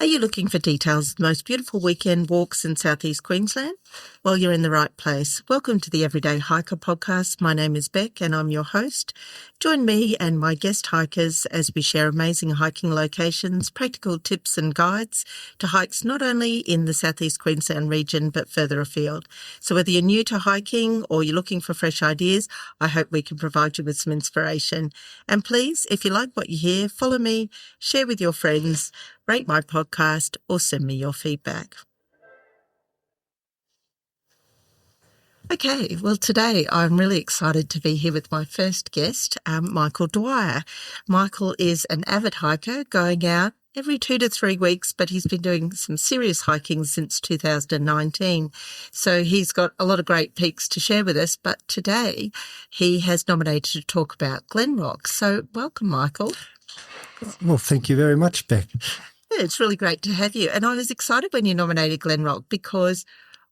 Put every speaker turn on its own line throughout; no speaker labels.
Are you looking for details of the most beautiful weekend walks in southeast Queensland? Well, you're in the right place. Welcome to the Everyday Hiker podcast. My name is Beck and I'm your host. Join me and my guest hikers as we share amazing hiking locations, practical tips and guides to hikes not only in the southeast Queensland region but further afield. So whether you're new to hiking or you're looking for fresh ideas, I hope we can provide you with some inspiration. And please, if you like what you hear, follow me, share with your friends, rate my podcast or send me your feedback. Okay, well today I'm really excited to be here with my first guest, Michael Dwyer. Michael is an avid hiker going out every 2 to 3 weeks, but he's been doing some serious hiking since 2019. So he's got a lot of great peaks to share with us, but today he has nominated to talk about Glen Rock. So welcome, Michael.
Well, thank you very much, Beck.
Yeah, it's really great to have you. And I was excited when you nominated Glen Rock because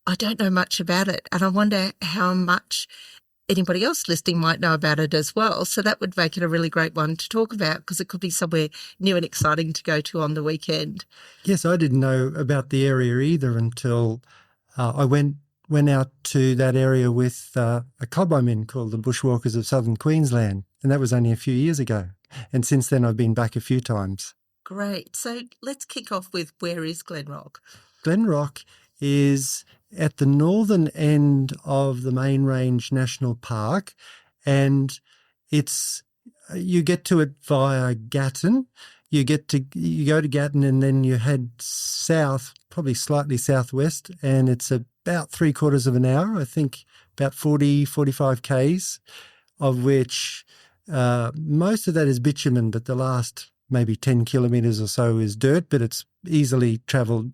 I don't know much about it. And I wonder how much anybody else listening might know about it as well. So that would make it a really great one to talk about because it could be somewhere new and exciting to go to on the weekend.
Yes, I didn't know about the area either until I went out to that area with a club I'm in called the Bushwalkers of Southern Queensland. And that was only a few years ago. And since then I've been back a few times.
Great. So let's kick off with, where is Glen Rock?
Glen Rock is at the northern end of the Main Range National Park, and you get to it via Gatton. You go to Gatton and then you head south, probably slightly southwest, and it's about 3/4 of an hour, I think about 45 Ks, of which most of that is bitumen, but the last maybe 10 kilometres or so is dirt, but it's easily travelled,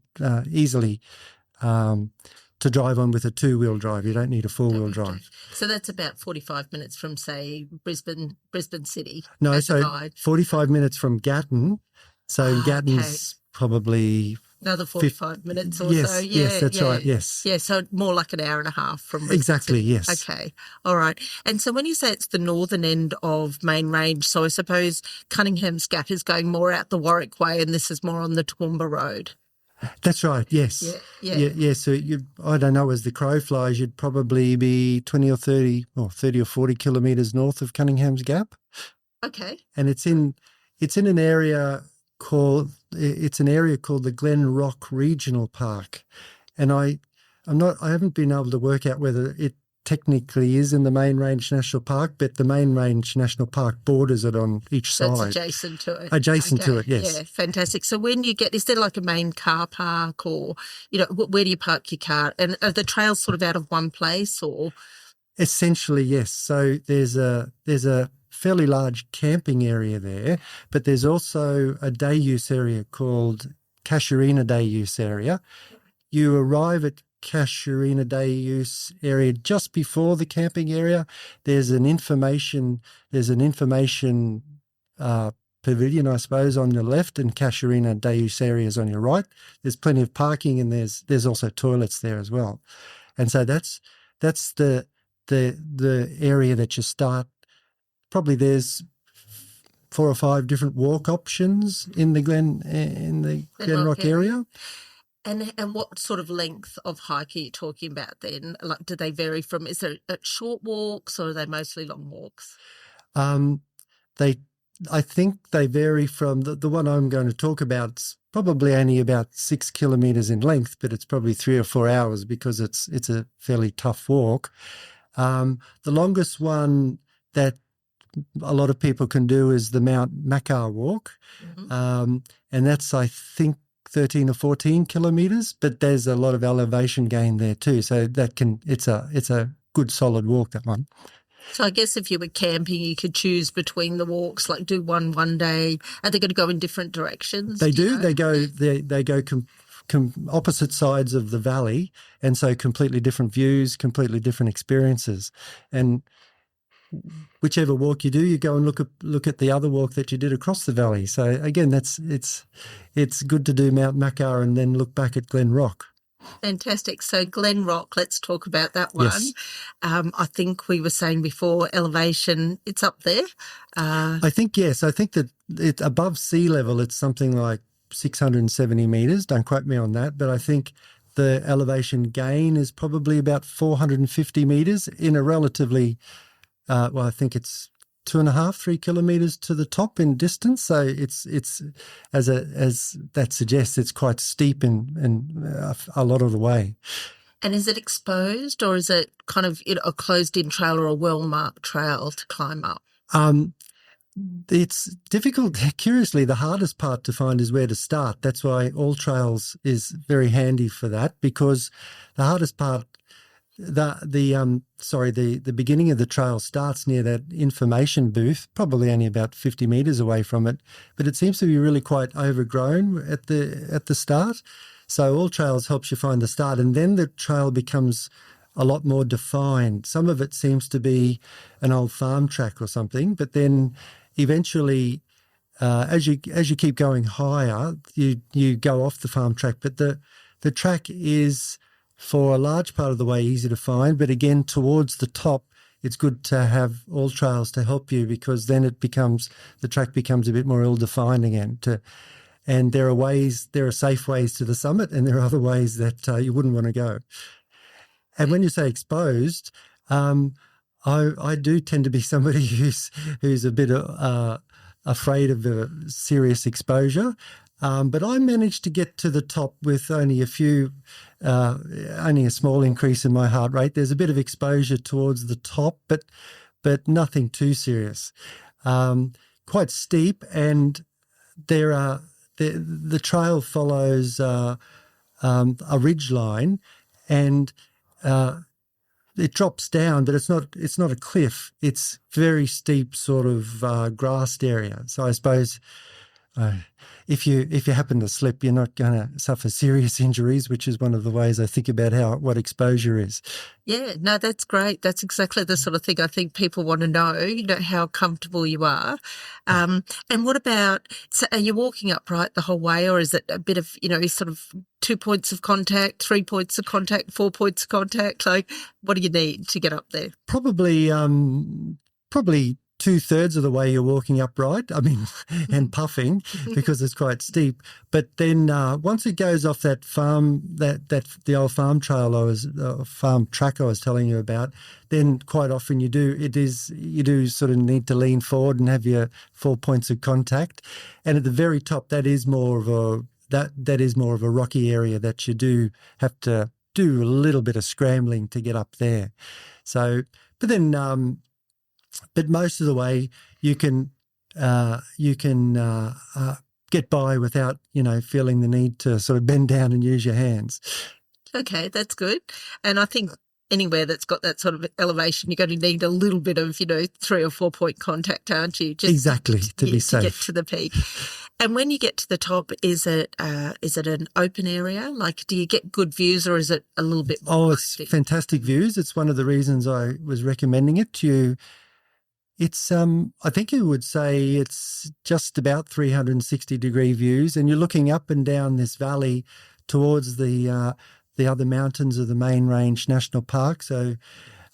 to drive on with a 2-wheel drive. You don't need a 4-wheel drive.
So that's about 45 minutes from, say, Brisbane City.
No, so 45 minutes from Gatton. So Gatton's probably
another 45 minutes or
yes,
so.
Yes, that's right, yes.
Yeah, so more like an hour and a half from Brisbane
Exactly,
City.
yes.
Okay, all right. And so when you say it's the northern end of Main Range, so I suppose Cunningham's Gap is going more out the Warwick way and this is more on the Toowoomba Road.
That's right, yes. Yeah. So I don't know, as the crow flies, you'd probably be 20 or 30 or 40 kilometres north of Cunningham's Gap.
Okay.
And it's in an area called the Glen Rock Regional Park. And I haven't been able to work out whether it technically is in the Main Range National Park, but the Main Range National Park borders it on each side.
That's adjacent to it.
Adjacent to it, yes.
Yeah, fantastic. So when you is there like a main car park or, where do you park your car? And are the trails sort of out of one place or?
Essentially, yes. So there's a fairly large camping area there, but there's also a day use area called Casuarina Day Use Area. You arrive at Casuarina Day Use Area just before the camping area. There's an information pavilion, I suppose, on your left, and Casuarina Day Use Area is on your right. There's plenty of parking, and there's also toilets there as well. And so that's the area that you start. Probably there's 4 or 5 different walk options in the Glen Rock area.
And what sort of length of hike are you talking about then? Like, do they vary from, is there short walks or are they mostly long walks?
I think they vary from the one I'm going to talk about. It's probably only about 6 kilometres in length, but it's probably 3 or 4 hours because it's a fairly tough walk. The longest one that a lot of people can do is the Mount Makar walk, and that's, I think, 13 or 14 kilometres, but there's a lot of elevation gain there too. So it's a good solid walk, that one.
So I guess if you were camping, you could choose between the walks, like do one day. Are they going to go in different directions?
They do. They go opposite sides of the valley, and so completely different views, completely different experiences. And whichever walk you do, you go and look at the other walk that you did across the valley. So again, it's good to do Mount Makar and then look back at Glen Rock.
Fantastic. So Glen Rock, let's talk about that one.
Yes.
I think we were saying before, elevation, it's up there.
I think, yes. I think that above sea level, it's something like 670 metres. Don't quote me on that, but I think the elevation gain is probably about 450 metres in a relatively, I think it's 2.5-3 kilometres to the top in distance. So it's as that suggests, it's quite steep in a lot of the way.
And is it exposed, or is it kind of a closed-in trail or a well-marked trail to climb up?
It's difficult. Curiously, the hardest part to find is where to start. That's why All Trails is very handy for that, because the hardest part, the beginning of the trail starts near that information booth, probably only about 50 metres away from it, but it seems to be really quite overgrown at the start. So All Trails helps you find the start, and then the trail becomes a lot more defined. Some of it seems to be an old farm track or something, but then eventually, as you keep going higher, you go off the farm track. But the track is, for a large part of the way, easy to find. But again, towards the top, it's good to have All Trails to help you, because then the track becomes a bit more ill-defined again. And there are safe ways to the summit, and there are other ways that you wouldn't want to go. And when you say exposed, I do tend to be somebody who's a bit afraid of the serious exposure, but I managed to get to the top with only a small increase in my heart rate. There's a bit of exposure towards the top, but nothing too serious. Quite steep, and the trail follows a ridge line, and it drops down, but it's not a cliff. It's very steep, sort of grassed area. So I suppose if you happen to slip, you're not going to suffer serious injuries, which is one of the ways I think about what exposure is.
Yeah, no, that's great. That's exactly the sort of thing I think people want to know, how comfortable you are. And what about, so are you walking upright the whole way, or is it a bit of, sort of 2 points of contact, 3 points of contact, 4 points of contact? Like, what do you need to get up there?
Probably 2/3 of the way you're walking upright, and puffing, because it's quite steep. But then once it goes off that farm, the old farm trail farm track I was telling you about, then quite often you do sort of need to lean forward and have your 4 points of contact. And at the very top, that is more of a rocky area that you do have to do a little bit of scrambling to get up there. So, but then. But most of the way you can get by without, feeling the need to sort of bend down and use your hands.
Okay, that's good. And I think anywhere that's got that sort of elevation, you're going to need a little bit of, 3 or 4 point contact, aren't you?
Exactly, to be safe.
To get to the peak. And when you get to the top, is it an open area? Like, do you get good views, or is it a little bit more
it's fantastic views. It's one of the reasons I was recommending it to you. It's, I think you would say it's just about 360-degree views, and you're looking up and down this valley towards the other mountains of the Main Range National Park. So,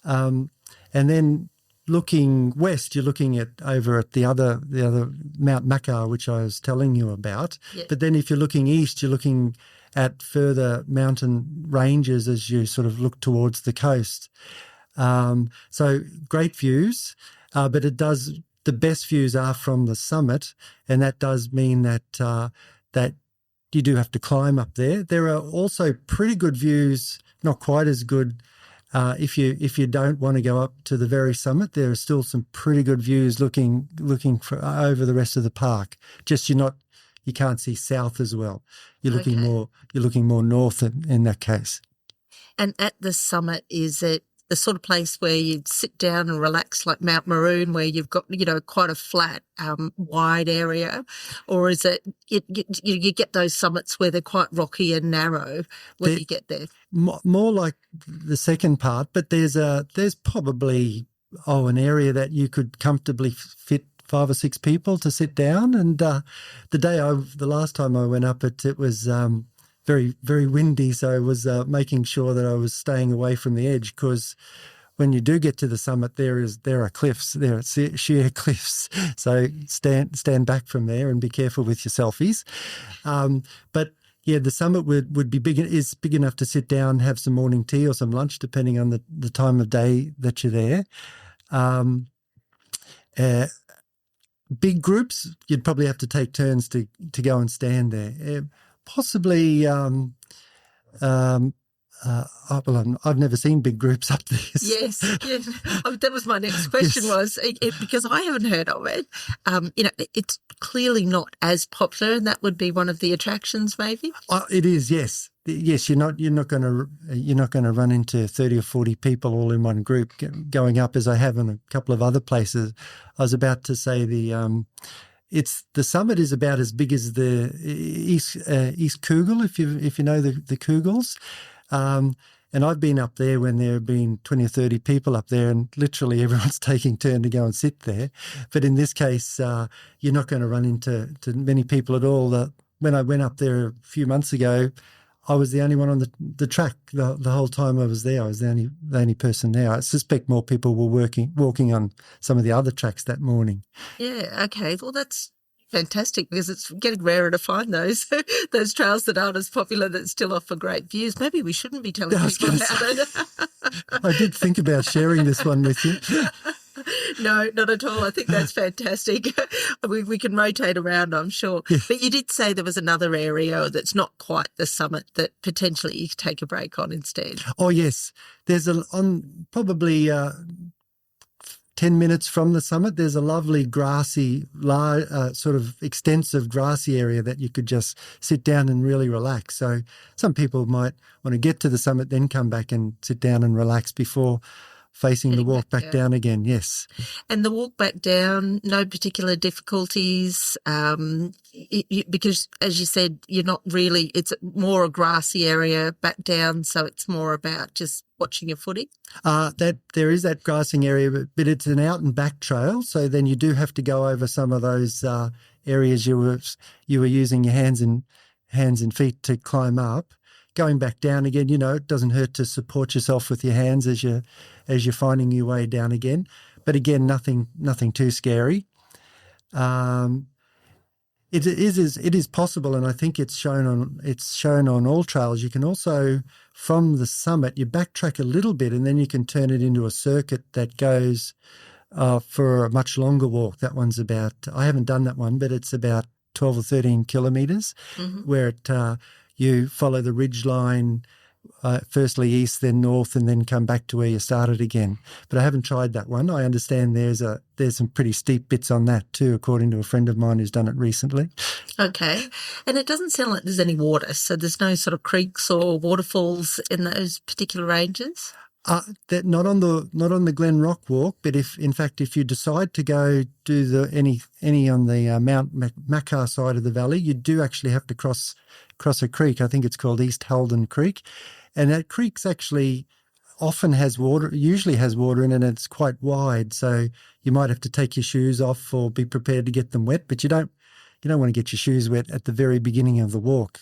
and then looking west, you're looking over at the other Mount Makar, which I was telling you about.
Yeah.
But then if you're looking east, you're looking at further mountain ranges as you sort of look towards the coast. So great views. But the best views are from the summit, and that does mean that you do have to climb up there. There are also pretty good views, not quite as good if you don't want to go up to the very summit. There are still some pretty good views looking for over the rest of the park. Just you can't see south as well. You're looking more north in that case.
And at the summit, is it the sort of place where you'd sit down and relax, like Mount Maroon, where you've got, quite a flat, wide area? Or is it, you get those summits where they're quite rocky and narrow when you get there?
More like the second part, but there's probably, an area that you could comfortably fit 5 or 6 people to sit down. And the last time I went up it was very, very windy, so I was making sure that I was staying away from the edge, because when you do get to the summit, there are cliffs, there are sheer cliffs. So stand back from there and be careful with your selfies. But yeah, the summit would be is big enough to sit down, have some morning tea or some lunch, depending on the time of day that you're there. Big groups, you'd probably have to take turns to go and stand there. Possibly. I've never seen big groups up there.
Yes. Oh, that was my next question.
Yes.
Because I haven't heard of it. It's clearly not as popular, and that would be one of the attractions, maybe.
It is, yes. Yes, you're not going to run into 30 or 40 people all in one group going up, as I have in a couple of other places. I was about to say the summit is about as big as the East Kugel, if you know the Kugels. And I've been up there when there have been 20 or 30 people up there, and literally everyone's taking turn to go and sit there. But in this case, you're not going to run into many people at all. When I went up there a few months ago, I was the only one on the track the whole time I was there. I was the only person there. I suspect more people were walking on some of the other tracks that morning.
Yeah, okay. Well, that's fantastic, because it's getting rarer to find those trails that aren't as popular that still offer great views. Maybe we shouldn't be telling people about it.
I did think about sharing this one with you.
No, not at all. I think that's fantastic. We can rotate around, I'm sure. Yeah. But you did say there was another area that's not quite the summit that potentially you could take a break on instead.
Oh, yes. There's probably 10 minutes from the summit, there's a lovely grassy, sort of extensive grassy area that you could just sit down and really relax. So some people might want to get to the summit, then come back and sit down and relax before facing the walk back down again, yes.
And the walk back down, no particular difficulties, because as you said, you're not really, it's more a grassy area back down, so it's more about just watching your footy?
That there is that grassing area, but it's an out and back trail, so then you do have to go over some of those areas you were using your hands and feet to climb up. Going back down again, it doesn't hurt to support yourself with your hands as you're finding your way down again. But again, nothing too scary. It is possible, and I think it's shown on all trails. You can also, from the summit, you backtrack a little bit, and then you can turn it into a circuit that goes for a much longer walk. That one's I haven't done that one, but it's about 12 or 13 kilometres, where you follow the ridge line, firstly east, then north, and then come back to where you started again. But I haven't tried that one. I understand there's some pretty steep bits on that too, according to a friend of mine who's done it recently. Okay.
And it doesn't sound like there's any water, so there's no sort of creeks or waterfalls in those particular ranges?
That not on the Glen Rock walk, but if you decide to go do any on the Mount Macquarie side of the valley, you do actually have to cross a creek. I think it's called East Halden Creek, and that creek's actually usually has water in it, and it's quite wide. So you might have to take your shoes off or be prepared to get them wet, but you don't want to get your shoes wet at the very beginning of the walk.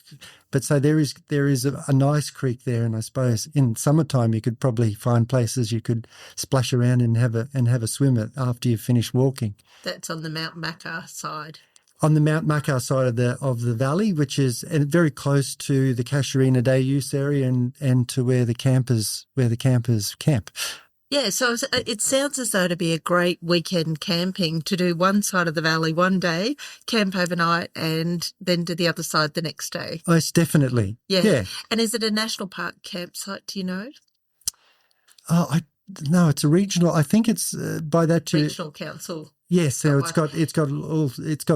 But so there is a nice creek there, and I suppose in summertime you could probably find places you could splash around and have a swim at after you've finished walking.
That's on the Mount Macquarie side.
On the Mount Macquarie side of the valley, which is very close to the Casuarina Day use area and to where the campers camp.
Yeah, so it sounds as though it'd be a great weekend camping to do one side of the valley one day, camp overnight, and then do the other side the next day.
Most definitely. Yeah.
And is it a national park campsite, do you know?
No, it's a regional. I think it's by that
regional council.
Yes, so it's got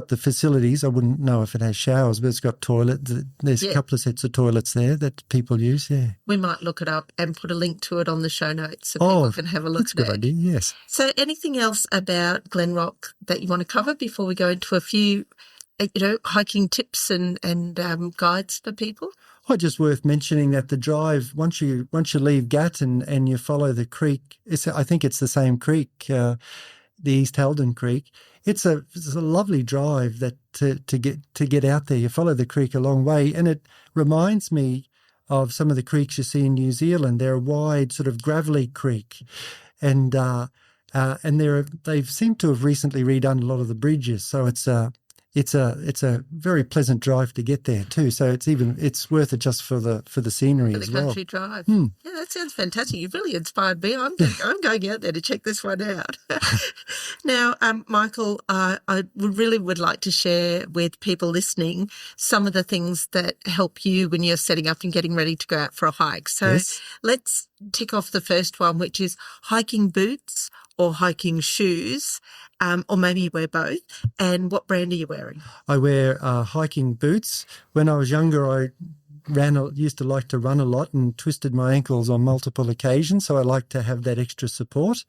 the facilities. I wouldn't know if it has showers, but it's got toilets. There's a couple of sets of toilets there that people use. Yeah,
we might look it up and put a link to it on the show notes so people can have a look at it.
That's a good idea. Yes.
So, anything else about Glen Rock that you want to cover before we go into a few, hiking tips and guides for people?
Just worth mentioning that the drive, once you leave Gatton and you follow the creek, I think it's the same creek, the East Halden Creek. It's a lovely drive that to get out there. You follow the creek a long way, and it reminds me of some of the creeks you see in New Zealand. They're a wide sort of gravelly creek, and they've seemed to have recently redone a lot of the bridges, so it's a very pleasant drive to get there too. So it's worth it just for the scenery
For the
as well.
country drive. Yeah, that sounds fantastic. You've really inspired me. I'm going out there to check this one out. Now, Michael, I would like to share with people listening some of the things that help you when you're setting up and getting ready to go out for a hike. So
Yes.
let's tick off the first one, which is hiking boots or hiking shoes, or maybe you wear both. And what brand are you wearing?
I wear hiking boots. When I was younger, I used to like to run a lot and twisted my ankles on multiple occasions, so I like to have that extra support.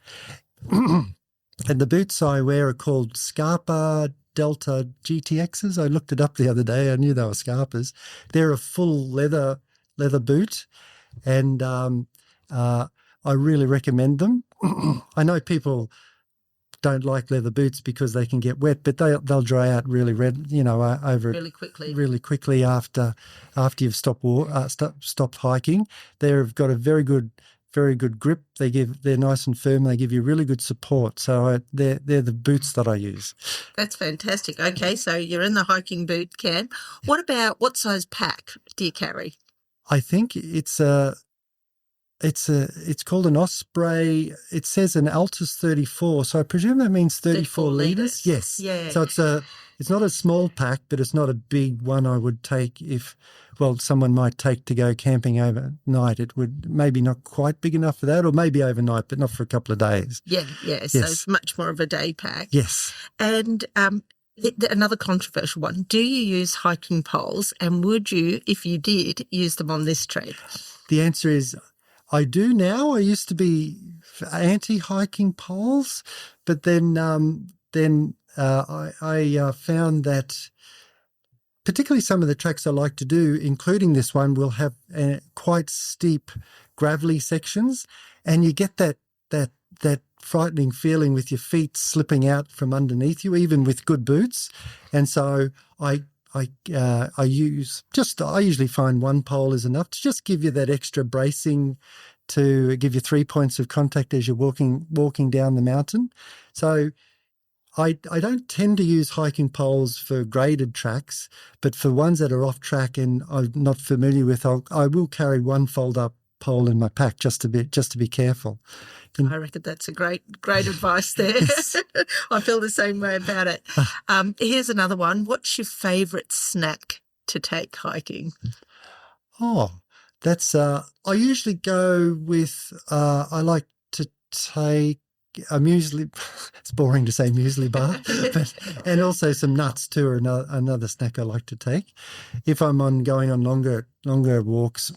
And the boots I wear are called Scarpa Delta GTXs. I looked it up the other day. I knew they were Scarpas. They're a full leather boot, and I really recommend them. I know people don't like leather boots because they can get wet, but they'll dry out really over really quickly after you've stopped hiking. They've got a very good grip. They're nice and firm. They give you really good support. So they're the boots that I use.
That's fantastic. Okay, so you're in the hiking boot camp. What size pack do you carry?
I think it's called an Osprey. It says an Altus 34, so I presume that means 34 litres. Yes.
Yeah.
So it's not a small pack, but it's not a big one I would take someone might take to go camping overnight. It would maybe not quite big enough for that, or maybe overnight, but not for a couple of days.
Yeah.
Yes.
So it's much more of a day pack.
Yes.
And another controversial one, do you use hiking poles, and would you, if you did, use them on this trip?
The answer is I do now. I used to be anti-hiking poles, but then I found that particularly some of the tracks I like to do, including this one, will have quite steep, gravelly sections, and you get that frightening feeling with your feet slipping out from underneath you, even with good boots. And so I usually find one pole is enough to just give you that extra bracing, to give you 3 points of contact as you're walking down the mountain. So I don't tend to use hiking poles for graded tracks, but for ones that are off track and I'm not familiar with, I will carry one fold up pole in my pack just to be careful.
I reckon that's a great advice there. Yes. I feel the same way about it. Here's another one. What's your favourite snack to take hiking?
Oh, that's I usually go with I like to take a muesli. It's boring to say muesli bar, and also some nuts too are another snack I like to take. If I'm going on longer walks,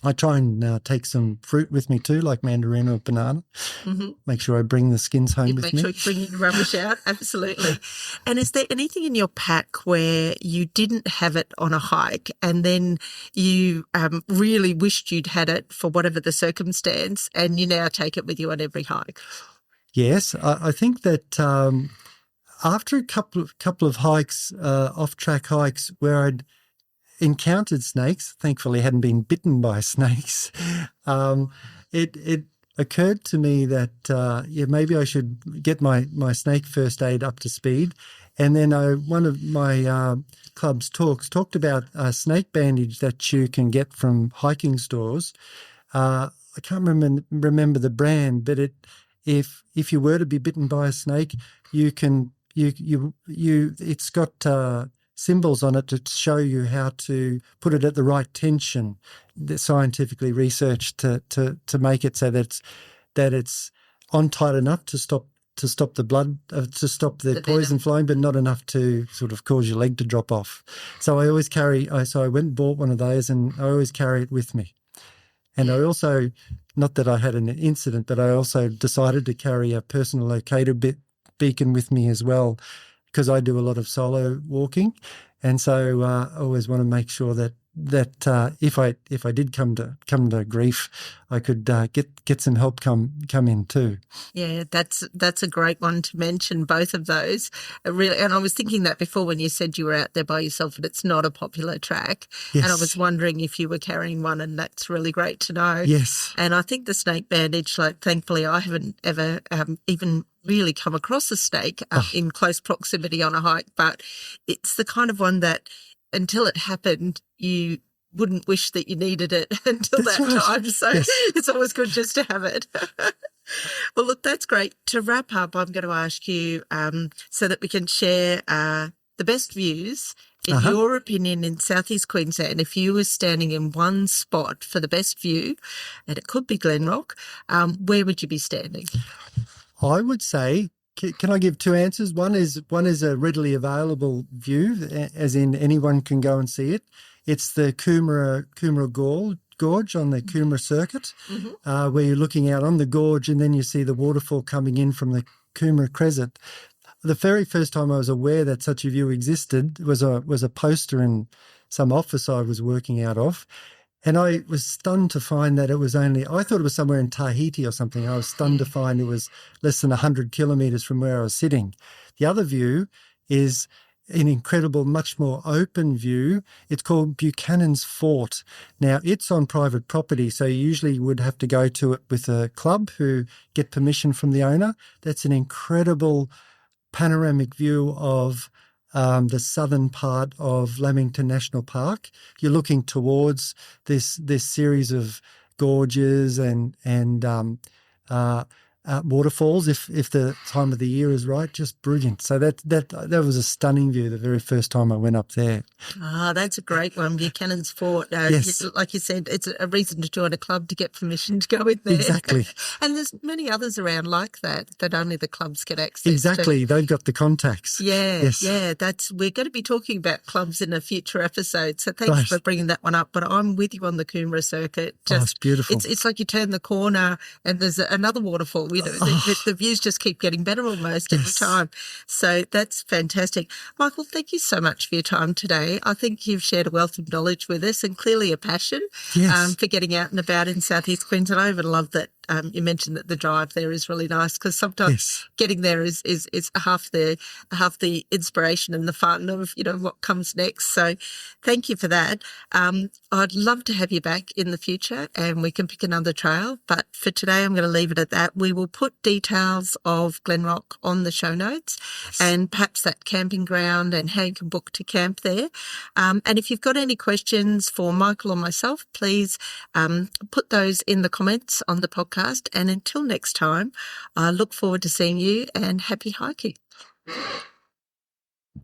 I try and take some fruit with me too, like mandarin or banana. Mm-hmm. Make sure I bring the skins home with me.
Make sure you bring your rubbish out, absolutely. And is there anything in your pack where you didn't have it on a hike and then you really wished you'd had it for whatever the circumstance, and you now take it with you on every hike?
Yes, I think that after a couple of hikes, off-track hikes, where I'd encountered snakes, thankfully hadn't been bitten by snakes, it occurred to me that maybe I should get my snake first aid up to speed. And then one of my club's talked about a snake bandage that you can get from hiking stores. I can't remember the brand, but if you were to be bitten by a snake, it's got symbols on it to show you how to put it at the right tension, scientifically researched to make it so that it's on tight enough to stop the blood, to stop the poison flowing, but not enough to sort of cause your leg to drop off. So I always so I went and bought one of those, and I always carry it with me. And I also, not that I had an incident, but I also decided to carry a personal locator beacon with me as well, because I do a lot of solo walking. And so I always want to make sure that if I did come to grief, I could get some help come in too.
Yeah, that's a great one to mention, both of those. Really, and I was thinking that before when you said you were out there by yourself and it's not a popular track.
Yes.
And I was wondering if you were carrying one, and that's really great to know.
Yes.
And I think the snake bandage, like, thankfully I haven't ever even really come across a snake in close proximity on a hike, but it's the kind of one that until it happened, you wouldn't wish that you needed it until
That's
that
right.
time. So
Yes.
it's always good just to have it. Well, look, that's great. To wrap up, I'm going to ask you so that we can share the best views, in your opinion, in southeast Queensland. If you were standing in one spot for the best view, and it could be Glen Rock, where would you be standing?
I would say, can I give two answers? One is a readily available view, as in anyone can go and see it. It's the Coomera Gorge on the Coomera Circuit, where you're looking out on the gorge and then you see the waterfall coming in from the Coomera Crescent. The very first time I was aware that such a view existed was a poster in some office I was working out of. And I was stunned to find that it was I thought it was somewhere in Tahiti or something. I was stunned to find it was less than 100 kilometres from where I was sitting. The other view is an incredible, much more open view. It's called Buchanan's Fort. Now, it's on private property, so you usually would have to go to it with a club who get permission from the owner. That's an incredible panoramic view of the southern part of Lamington National Park. You're looking towards this series of gorges and waterfalls, if the time of the year is right. Just brilliant. So that was a stunning view the very first time I went up there.
Ah, that's a great one, Buchanan's Fort.
Yes.
Like you said, it's a reason to join a club to get permission to go in there.
Exactly.
And there's many others around like that only the clubs get access
Exactly.
to.
They've got the contacts.
Yeah,
Yes.
yeah. We're going to be talking about clubs in a future episode, so thanks for bringing that one up. But I'm with you on the Coomera Circuit.
It's beautiful.
It's like you turn the corner and there's another waterfall. You know, the views just keep getting better almost every time. So that's fantastic. Michael, thank you so much for your time today. I think you've shared a wealth of knowledge with us and clearly a passion for getting out and about in southeast Queensland. I even love that you mentioned that the drive there is really nice, because sometimes getting there is half the inspiration and the fun of what comes next. So thank you for that. I'd love to have you back in the future and we can pick another trail. But for today, I'm going to leave it at that. We will put details of Glen Rock on the show notes and perhaps that camping ground and how you can book to camp there. And if you've got any questions for Michael or myself, please put those in the comments on the podcast. And until next time, I look forward to seeing you and happy hiking.